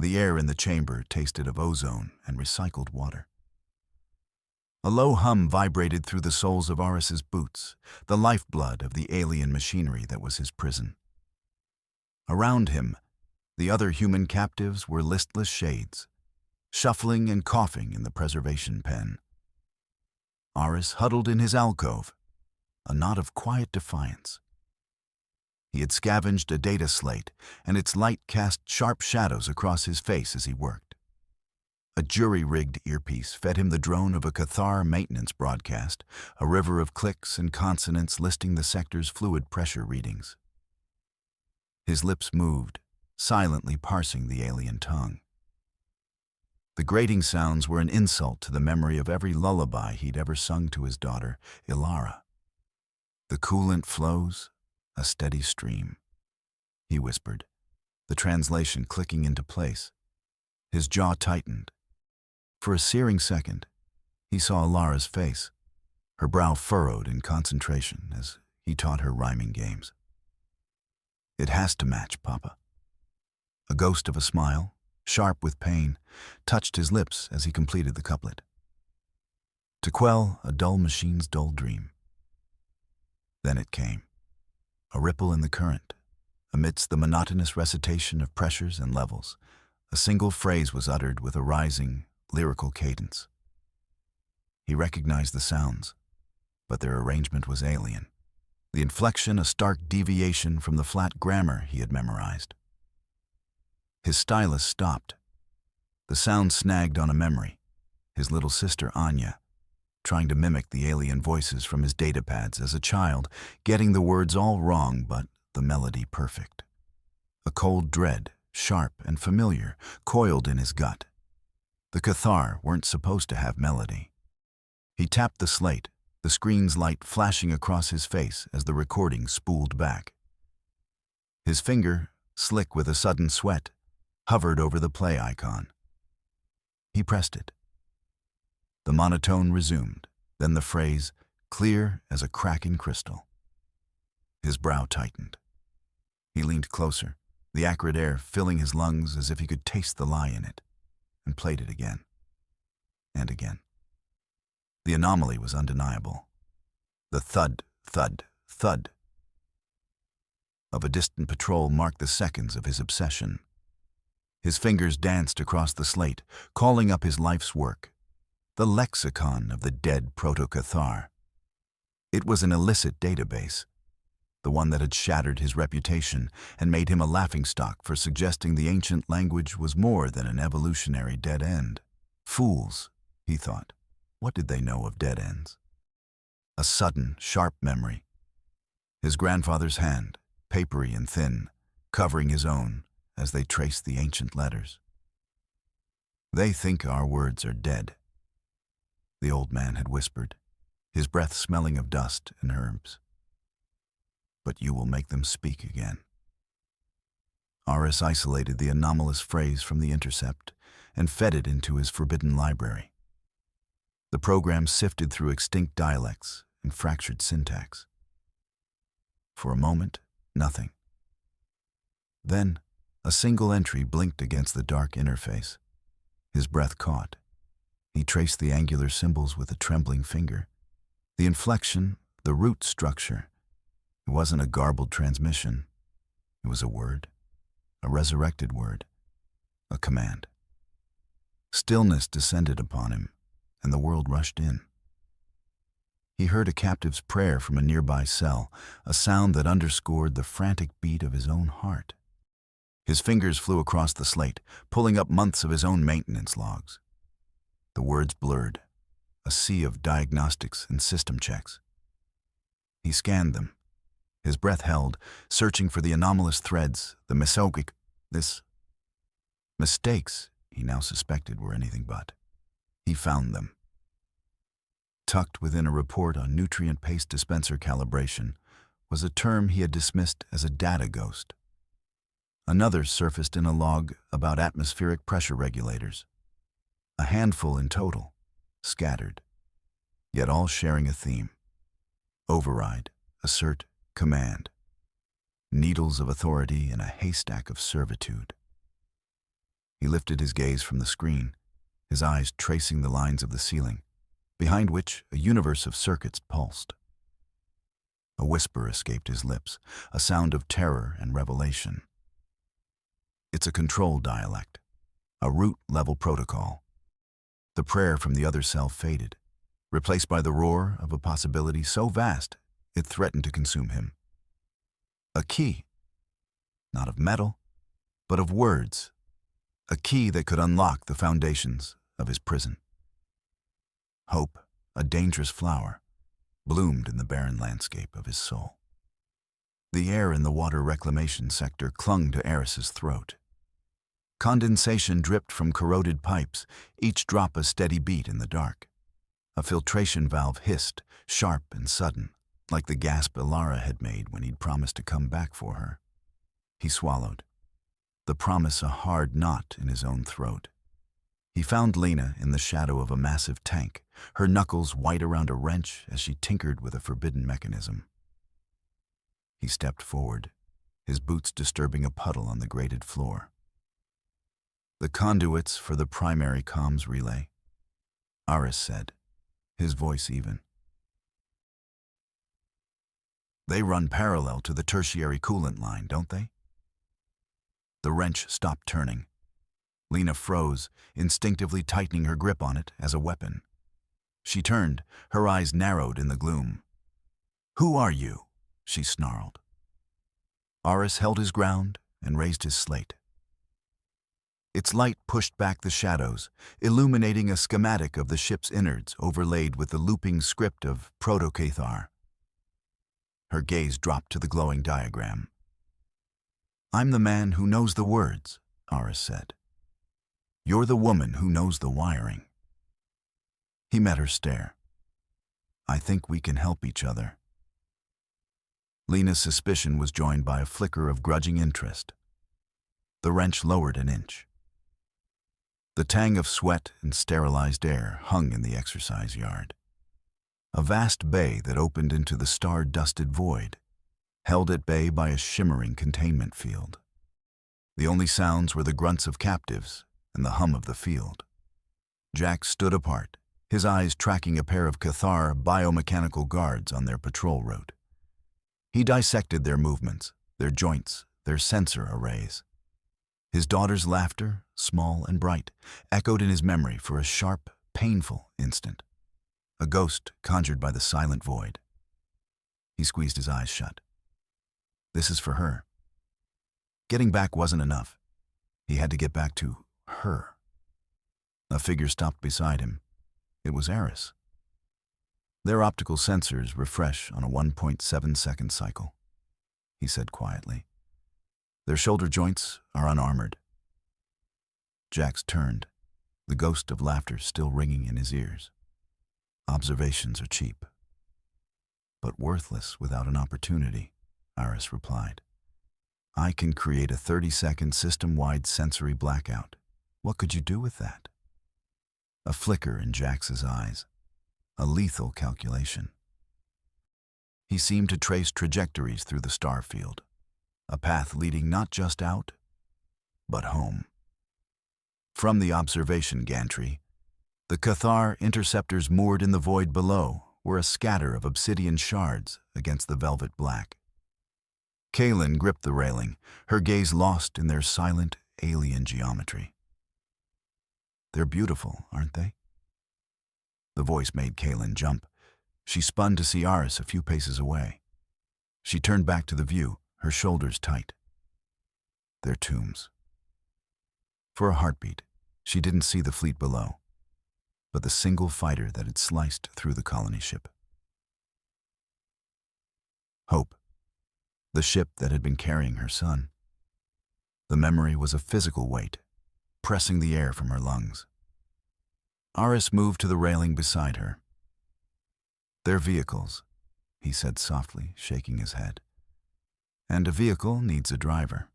The air in the chamber tasted of ozone and recycled water. A low hum vibrated through the soles of Aris's boots, the lifeblood of the alien machinery that was his prison. Around him, the other human captives were listless shades, shuffling and coughing in the preservation pen. Aris huddled in his alcove, a knot of quiet defiance. He had scavenged a data slate, and its light cast sharp shadows across his face as he worked. A jury-rigged earpiece fed him the drone of a Cathar maintenance broadcast, a river of clicks and consonants listing the sector's fluid pressure readings. His lips moved, silently parsing the alien tongue. The grating sounds were an insult to the memory of every lullaby he'd ever sung to his daughter, Ilara. The coolant flows, a steady stream, he whispered, the translation clicking into place. His jaw tightened. For a searing second, he saw Ilara's face, her brow furrowed in concentration as he taught her rhyming games. It has to match, Papa. A ghost of a smile, sharp with pain, touched his lips as he completed the couplet. To quell a dull machine's dull dream. Then it came, a ripple in the current. Amidst the monotonous recitation of pressures and levels, a single phrase was uttered with a rising, lyrical cadence. He recognized the sounds, but their arrangement was alien, the inflection a stark deviation from the flat grammar he had memorized. His stylus stopped. The sound snagged on a memory, his little sister Anya, trying to mimic the alien voices from his datapads as a child, getting the words all wrong but the melody perfect. A cold dread, sharp and familiar, coiled in his gut. The Cathar weren't supposed to have melody. He tapped the slate, the screen's light flashing across his face as the recording spooled back. His finger, slick with a sudden sweat, hovered over the play icon. He pressed it. The monotone resumed, then the phrase, clear as a crack in crystal. His brow tightened. He leaned closer, the acrid air filling his lungs as if he could taste the lie in it, and played it again, and again. The anomaly was undeniable. The thud, thud, thud of a distant patrol marked the seconds of his obsession. His fingers danced across the slate, calling up his life's work, the lexicon of the dead Proto-Cathar. It was an illicit database, the one that had shattered his reputation and made him a laughingstock for suggesting the ancient language was more than an evolutionary dead end. Fools, he thought. What did they know of dead ends? A sudden, sharp memory. His grandfather's hand, papery and thin, covering his own as they traced the ancient letters. They think our words are dead, the old man had whispered, his breath smelling of dust and herbs. But you will make them speak again. Aris isolated the anomalous phrase from the intercept and fed it into his forbidden library. The program sifted through extinct dialects and fractured syntax. For a moment, nothing. Then, a single entry blinked against the dark interface. His breath caught. He traced the angular symbols with a trembling finger. The inflection, the root structure. It wasn't a garbled transmission. It was a word, a resurrected word, a command. Stillness descended upon him, and the world rushed in. He heard a captive's prayer from a nearby cell, a sound that underscored the frantic beat of his own heart. His fingers flew across the slate, pulling up months of his own maintenance logs. The words blurred, a sea of diagnostics and system checks. He scanned them, his breath held, searching for the anomalous threads, the mistakes he now suspected were anything but. He found them. Tucked within a report on nutrient paste dispenser calibration was a term he had dismissed as a data ghost. Another surfaced in a log about atmospheric pressure regulators. A handful in total, scattered, yet all sharing a theme. Override, assert, command. Needles of authority in a haystack of servitude. He lifted his gaze from the screen, his eyes tracing the lines of the ceiling, behind which a universe of circuits pulsed. A whisper escaped his lips, a sound of terror and revelation. It's a control dialect, a root-level protocol. The prayer from the other cell faded, replaced by the roar of a possibility so vast it threatened to consume him. A key, not of metal, but of words, a key that could unlock the foundations of his prison. Hope, a dangerous flower, bloomed in the barren landscape of his soul. The air in the water reclamation sector clung to Eris's throat. Condensation dripped from corroded pipes, each drop a steady beat in the dark. A filtration valve hissed, sharp and sudden, like the gasp Ilara had made when he'd promised to come back for her. He swallowed, the promise a hard knot in his own throat. He found Lena in the shadow of a massive tank, her knuckles white around a wrench as she tinkered with a forbidden mechanism. He stepped forward, his boots disturbing a puddle on the grated floor. The conduits for the primary comms relay, Aris said, his voice even. They run parallel to the tertiary coolant line, don't they? The wrench stopped turning. Lena froze, instinctively tightening her grip on it as a weapon. She turned, her eyes narrowed in the gloom. "Who are you?" she snarled. Aris held his ground and raised his slate. Its light pushed back the shadows, illuminating a schematic of the ship's innards overlaid with the looping script of Proto-Cathar. Her gaze dropped to the glowing diagram. "I'm the man who knows the words," Aris said. "You're the woman who knows the wiring." He met her stare. "I think we can help each other." Lena's suspicion was joined by a flicker of grudging interest. The wrench lowered an inch. The tang of sweat and sterilized air hung in the exercise yard. A vast bay that opened into the star-dusted void, held at bay by a shimmering containment field. The only sounds were the grunts of captives and the hum of the field. Jack stood apart, his eyes tracking a pair of Cathar biomechanical guards on their patrol route. He dissected their movements, their joints, their sensor arrays. His daughter's laughter, small and bright, echoed in his memory for a sharp, painful instant. A ghost conjured by the silent void. He squeezed his eyes shut. This is for her. Getting back wasn't enough. He had to get back to her. A figure stopped beside him. It was Eris. Their optical sensors refresh on a 1.7-second cycle, he said quietly. Their shoulder joints are unarmored. Jax turned, the ghost of laughter still ringing in his ears. Observations are cheap, but worthless without an opportunity, Aris replied. I can create a 30-second system-wide sensory blackout. What could you do with that? A flicker in Jax's eyes, a lethal calculation. He seemed to trace trajectories through the star field, a path leading not just out, but home. From the observation gantry, the Cathar interceptors moored in the void below were a scatter of obsidian shards against the velvet black. Kaylin gripped the railing, her gaze lost in their silent, alien geometry. They're beautiful, aren't they? The voice made Kaylin jump. She spun to see Aris a few paces away. She turned back to the view, her shoulders tight. They're tombs. For a heartbeat, she didn't see the fleet below, but the single fighter that had sliced through the colony ship. Hope, the ship that had been carrying her son. The memory was a physical weight, pressing the air from her lungs. Aris moved to the railing beside her. They're vehicles, he said softly, shaking his head. And a vehicle needs a driver.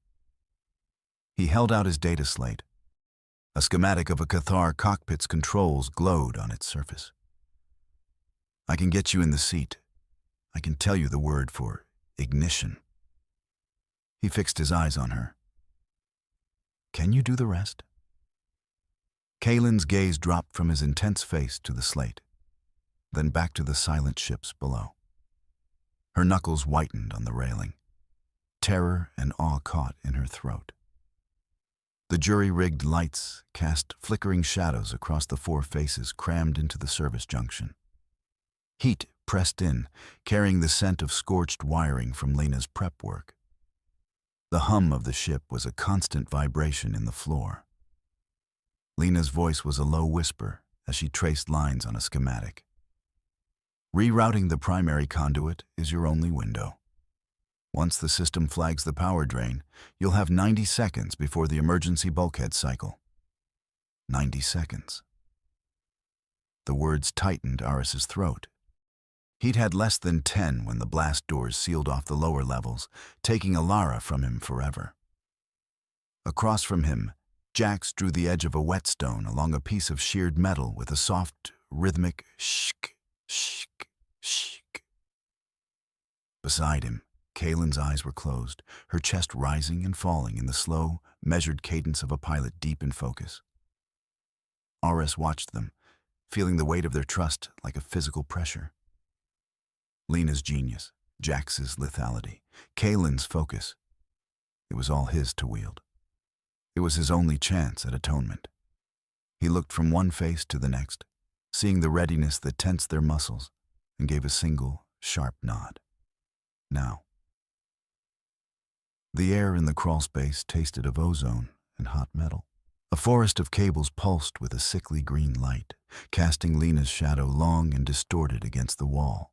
He held out his data slate. A schematic of a Cathar cockpit's controls glowed on its surface. I can get you in the seat. I can tell you the word for ignition. He fixed his eyes on her. Can you do the rest? Kalen's gaze dropped from his intense face to the slate, then back to the silent ships below. Her knuckles whitened on the railing, terror and awe caught in her throat. The jury-rigged lights cast flickering shadows across the four faces crammed into the service junction. Heat pressed in, carrying the scent of scorched wiring from Lena's prep work. The hum of the ship was a constant vibration in the floor. Lena's voice was a low whisper as she traced lines on a schematic. Rerouting the primary conduit is your only window. Once the system flags the power drain, you'll have 90 seconds before the emergency bulkhead cycle. 90 seconds. The words tightened Aris's throat. He'd had less than 10 when the blast doors sealed off the lower levels, taking Alara from him forever. Across from him, Jax drew the edge of a whetstone along a piece of sheared metal with a soft, rhythmic shk, shk, shk. Beside him, Kalen's eyes were closed, her chest rising and falling in the slow, measured cadence of a pilot deep in focus. Aris watched them, feeling the weight of their trust like a physical pressure. Lena's genius, Jax's lethality, Kalen's focus. It was all his to wield. It was his only chance at atonement. He looked from one face to the next, seeing the readiness that tensed their muscles, and gave a single, sharp nod. Now. The air in the crawlspace tasted of ozone and hot metal. A forest of cables pulsed with a sickly green light, casting Lena's shadow long and distorted against the wall.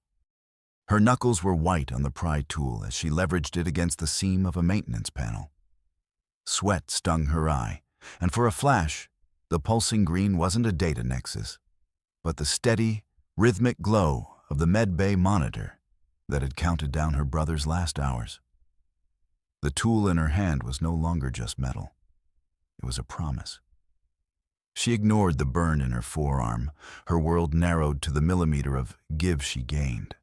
Her knuckles were white on the pry tool as she leveraged it against the seam of a maintenance panel. Sweat stung her eye, and for a flash, the pulsing green wasn't a data nexus, but the steady, rhythmic glow of the medbay monitor that had counted down her brother's last hours. The tool in her hand was no longer just metal. It was a promise. She ignored the burn in her forearm. Her world narrowed to the millimeter of give she gained.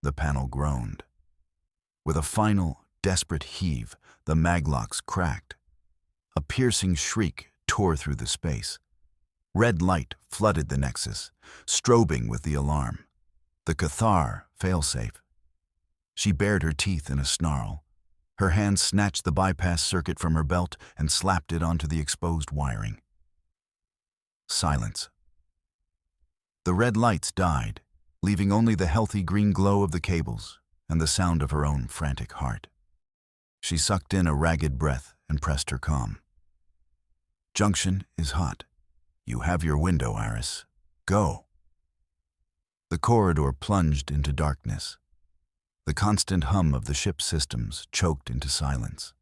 The panel groaned. With a final, desperate heave, the maglocks cracked. A piercing shriek tore through the space. Red light flooded the nexus, strobing with the alarm. The Cathar failsafe. She bared her teeth in a snarl. Her hand snatched the bypass circuit from her belt and slapped it onto the exposed wiring. Silence. The red lights died, leaving only the healthy green glow of the cables and the sound of her own frantic heart. She sucked in a ragged breath and pressed her comm. Junction is hot. You have your window, Aris. Go. The corridor plunged into darkness. The constant hum of the ship's systems choked into silence,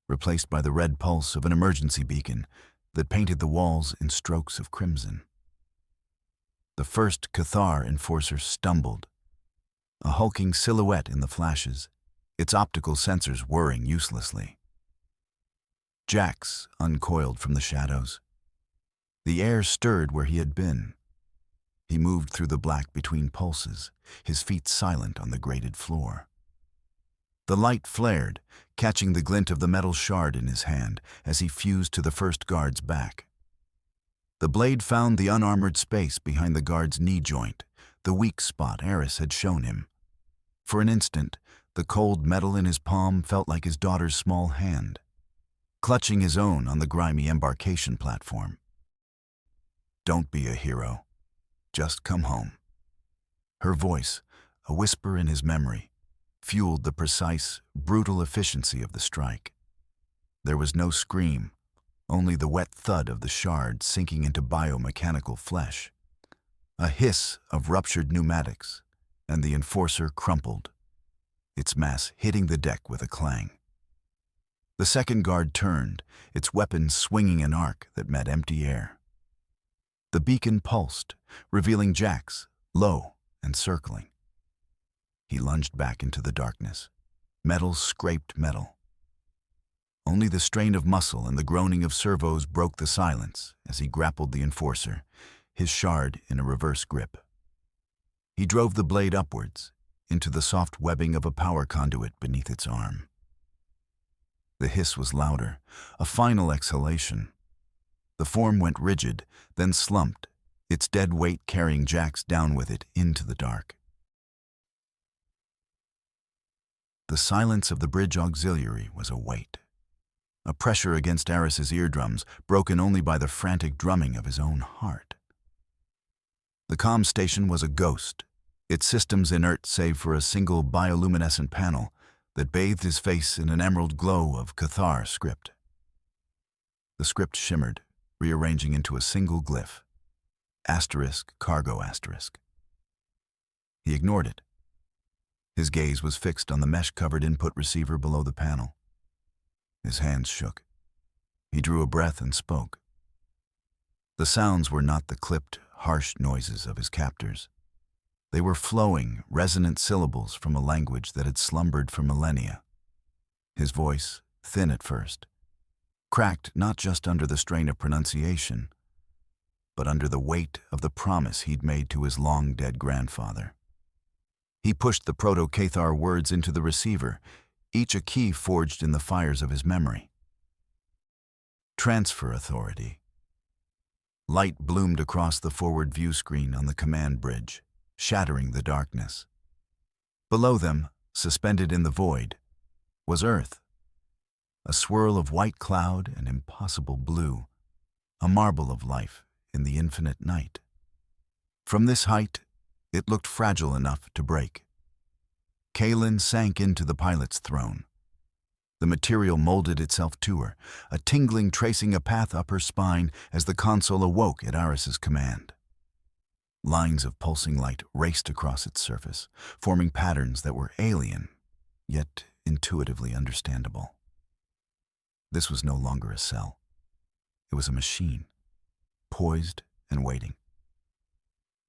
replaced by the red pulse of an emergency beacon that painted the walls in strokes of crimson. The first Cathar enforcer stumbled, a hulking silhouette in the flashes, its optical sensors whirring uselessly. Jax uncoiled from the shadows. The air stirred where he had been. He moved through the black between pulses, his feet silent on the grated floor. The light flared, catching the glint of the metal shard in his hand as he fused to the first guard's back. The blade found the unarmored space behind the guard's knee joint, the weak spot Aris had shown him. For an instant, the cold metal in his palm felt like his daughter's small hand, clutching his own on the grimy embarkation platform. Don't be a hero. Just come home. Her voice, a whisper in his memory, fueled the precise, brutal efficiency of the strike. There was no scream, only the wet thud of the shard sinking into biomechanical flesh. A hiss of ruptured pneumatics, and the enforcer crumpled, its mass hitting the deck with a clang. The second guard turned, its weapon swinging an arc that met empty air. The beacon pulsed, revealing Jax, low and circling. He lunged back into the darkness. Metal scraped metal. Only the strain of muscle and the groaning of servos broke the silence as he grappled the enforcer, his shard in a reverse grip. He drove the blade upwards, into the soft webbing of a power conduit beneath its arm. The hiss was louder, a final exhalation. The form went rigid, then slumped, its dead weight carrying Jax down with it into the dark. The silence of the bridge auxiliary was a weight, a pressure against Aris's eardrums, broken only by the frantic drumming of his own heart. The comm station was a ghost, its systems inert save for a single bioluminescent panel that bathed his face in an emerald glow of Cathar script. The script shimmered, rearranging into a single glyph, asterisk, cargo asterisk. He ignored it. His gaze was fixed on the mesh-covered input receiver below the panel. His hands shook. He drew a breath and spoke. The sounds were not the clipped, harsh noises of his captors. They were flowing, resonant syllables from a language that had slumbered for millennia. His voice, thin at first, cracked not just under the strain of pronunciation, but under the weight of the promise he'd made to his long-dead grandfather. He pushed the Proto-Cathar words into the receiver, each a key forged in the fires of his memory. Transfer authority. Light bloomed across the forward view screen on the command bridge, shattering the darkness. Below them, suspended in the void, was Earth, a swirl of white cloud and impossible blue, a marble of life in the infinite night. From this height, it looked fragile enough to break. Kaylin sank into the pilot's throne. The material molded itself to her, a tingling tracing a path up her spine as the console awoke at Aris's command. Lines of pulsing light raced across its surface, forming patterns that were alien, yet intuitively understandable. This was no longer a cell. It was a machine, poised and waiting.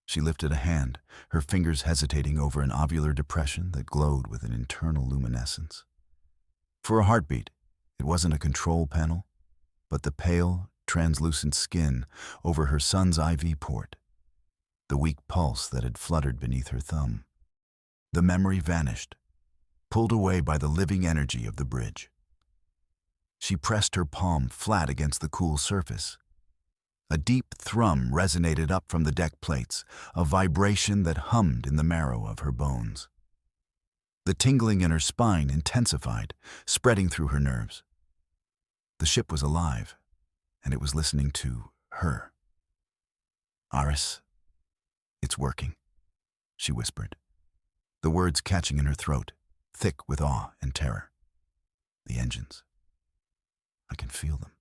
She lifted a hand, her fingers hesitating over an ovular depression that glowed with an internal luminescence. For a heartbeat, it wasn't a control panel, but the pale, translucent skin over her son's IV port, the weak pulse that had fluttered beneath her thumb. The memory vanished, pulled away by the living energy of the bridge. She pressed her palm flat against the cool surface. A deep thrum resonated up from the deck plates, a vibration that hummed in the marrow of her bones. The tingling in her spine intensified, spreading through her nerves. The ship was alive, and it was listening to her. "Aris, it's working," she whispered, the words catching in her throat, thick with awe and terror. "The engines. I can feel them."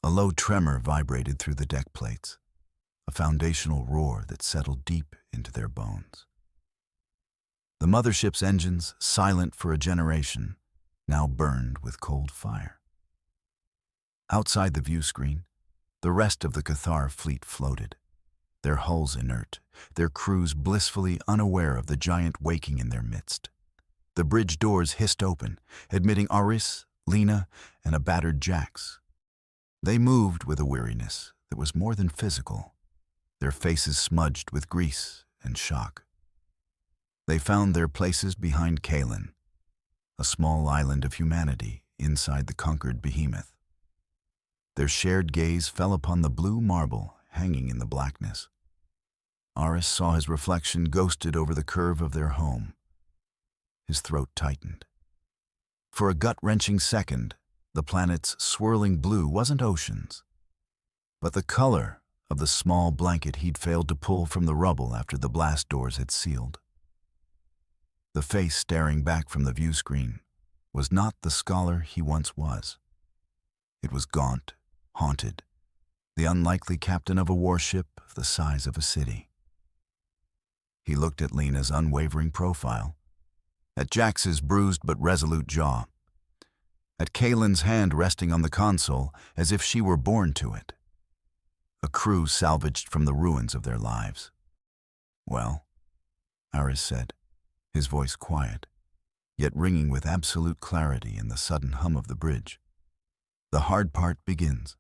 A low tremor vibrated through the deck plates, a foundational roar that settled deep into their bones. The mothership's engines, silent for a generation, now burned with cold fire. Outside the view screen, the rest of the Cathar fleet floated, their hulls inert, their crews blissfully unaware of the giant waking in their midst. The bridge doors hissed open, admitting Aris, Lena, and a battered Jax. They moved with a weariness that was more than physical, their faces smudged with grease and shock. They found their places behind Kaylin, a small island of humanity inside the conquered behemoth. Their shared gaze fell upon the blue marble hanging in the blackness. Aris saw his reflection ghosted over the curve of their home. His throat tightened. For a gut-wrenching second, the planet's swirling blue wasn't oceans, but the color of the small blanket he'd failed to pull from the rubble after the blast doors had sealed. The face staring back from the view screen was not the scholar he once was. It was gaunt, haunted, the unlikely captain of a warship of the size of a city. He looked at Lena's unwavering profile, at Jax's bruised but resolute jaw, at Kaylin's hand resting on the console as if she were born to it. A crew salvaged from the ruins of their lives. "Well," Aris said, his voice quiet, yet ringing with absolute clarity in the sudden hum of the bridge. "The hard part begins."